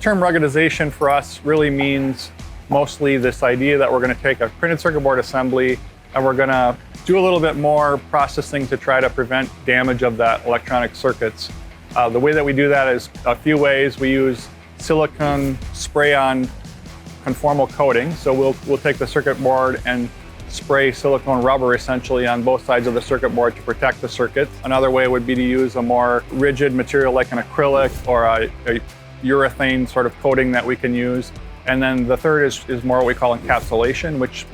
term ruggedization for us really means mostly this idea that we're going to take a printed circuit board assembly and we're going to do a little bit more processing to try to prevent damage of that electronic circuits. The way that we do that is a few ways. We use silicone spray-on conformal coating. So we'll take the circuit board and spray silicone rubber essentially on both sides of the circuit board to protect the circuit. Another way would be to use a more rigid material like an acrylic or a urethane sort of coating that we can use. And then the third is more what we call encapsulation, which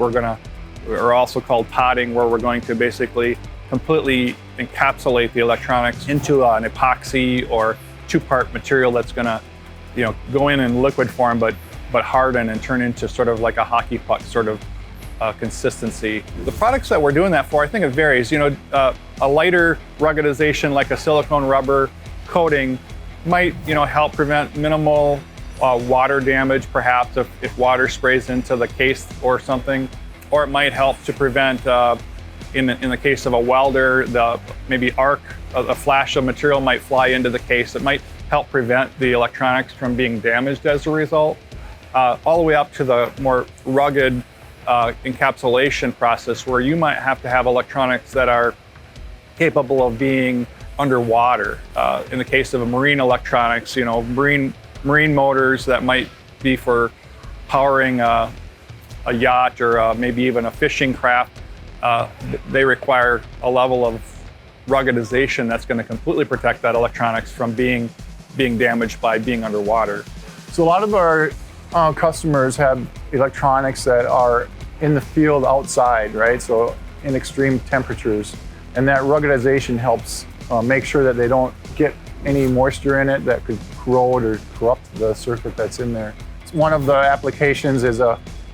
or also called potting, where we're going to basically completely encapsulate the electronics into an epoxy or two-part material that's going to, go in liquid form, but harden and turn into sort of like a hockey puck sort of consistency. The products that we're doing that for, I think it varies. A lighter ruggedization like a silicone rubber coating might, help prevent minimal water damage, perhaps if water sprays into the case or something, or it might help to prevent, in the case of a welder, maybe a flash of material might fly into the case. It might help prevent the electronics from being damaged as a result. All the way up to the more rugged encapsulation process, where you might have to have electronics that are capable of being underwater. In the case of a marine electronics, marine motors that might be for powering a yacht or maybe even a fishing craft, they require a level of ruggedization that's going to completely protect that electronics from being damaged by being underwater. So a lot of our customers have electronics that are in the field outside, right? So in extreme temperatures. And that ruggedization helps make sure that they don't get any moisture in it that could corrode or corrupt the circuit that's in there. One of the applications is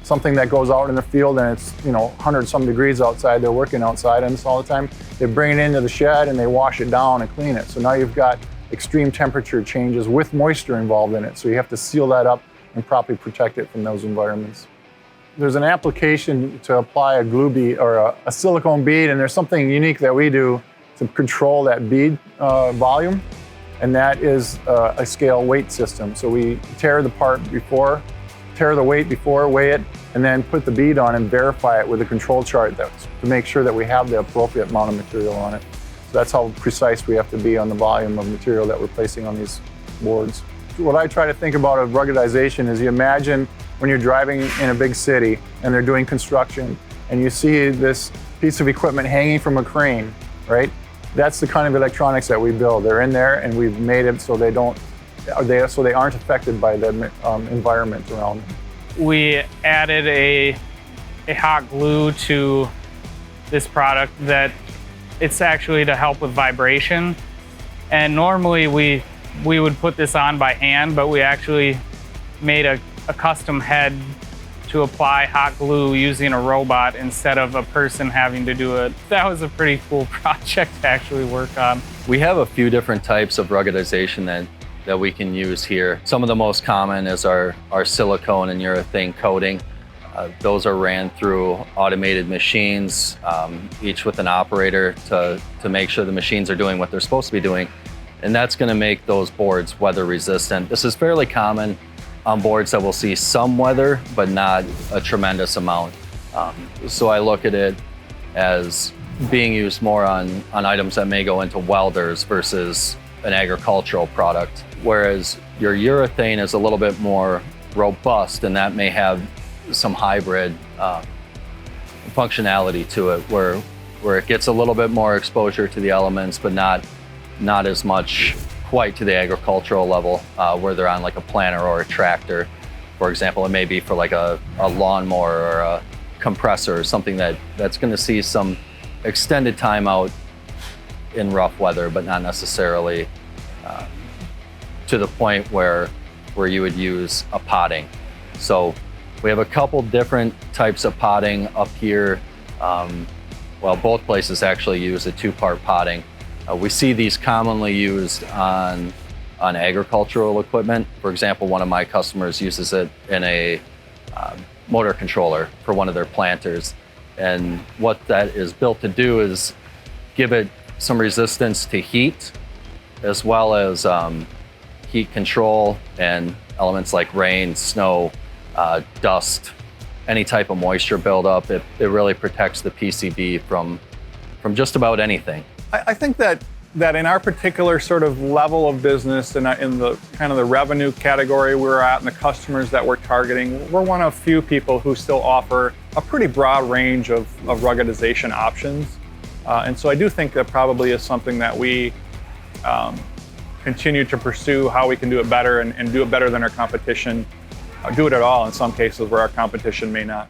something that goes out in the field and it's 100 some degrees outside. They're working outside and it's all the time. They bring it into the shed and they wash it down and clean it. So now you've got extreme temperature changes with moisture involved in it. So you have to seal that up and properly protect it from those environments. There's an application to apply a glue bead or a silicone bead, and there's something unique that we do to control that bead volume, and that is a scale weight system. So we tear the weight before, weigh it, and then put the bead on and verify it with a control chart to make sure that we have the appropriate amount of material on it. So that's how precise we have to be on the volume of material that we're placing on these boards. What I try to think about of ruggedization is you imagine when you're driving in a big city and they're doing construction and you see this piece of equipment hanging from a crane, right? That's the kind of electronics that we build. They're in there and we've made it so they aren't affected by the environment around them. We added a hot glue to this product that it's actually to help with vibration. And normally we would put this on by hand, but we actually made a custom head to apply hot glue using a robot instead of a person having to do it. That was a pretty cool project to actually work on. We have a few different types of ruggedization that we can use here. Some of the most common is our silicone and urethane coating. Those are ran through automated machines, each with an operator to make sure the machines are doing what they're supposed to be doing. And that's going to make those boards weather resistant. This is fairly common on boards that will see some weather, but not a tremendous amount. So I look at it as being used more on items that may go into welders versus an agricultural product. Whereas your urethane is a little bit more robust, and that may have some hybrid functionality to it, where it gets a little bit more exposure to the elements, but not as much quite to the agricultural level, where they're on like a planter or a tractor. For example, it may be for like a lawnmower or a compressor or something that's going to see some extended time out in rough weather, but not necessarily to the point where you would use a potting. So we have a couple different types of potting up here. Both places actually use a two-part potting. We see these commonly used on agricultural equipment. For example, one of my customers uses it in a motor controller for one of their planters. And what that is built to do is give it some resistance to heat, as well as heat control and elements like rain, snow, dust, any type of moisture buildup. It really protects the PCB from just about anything. I think that in our particular sort of level of business and in the kind of the revenue category we're at and the customers that we're targeting, we're one of few people who still offer a pretty broad range of ruggedization options. And so I do think that probably is something that we continue to pursue, how we can do it better and do it better than our competition, do it at all in some cases where our competition may not.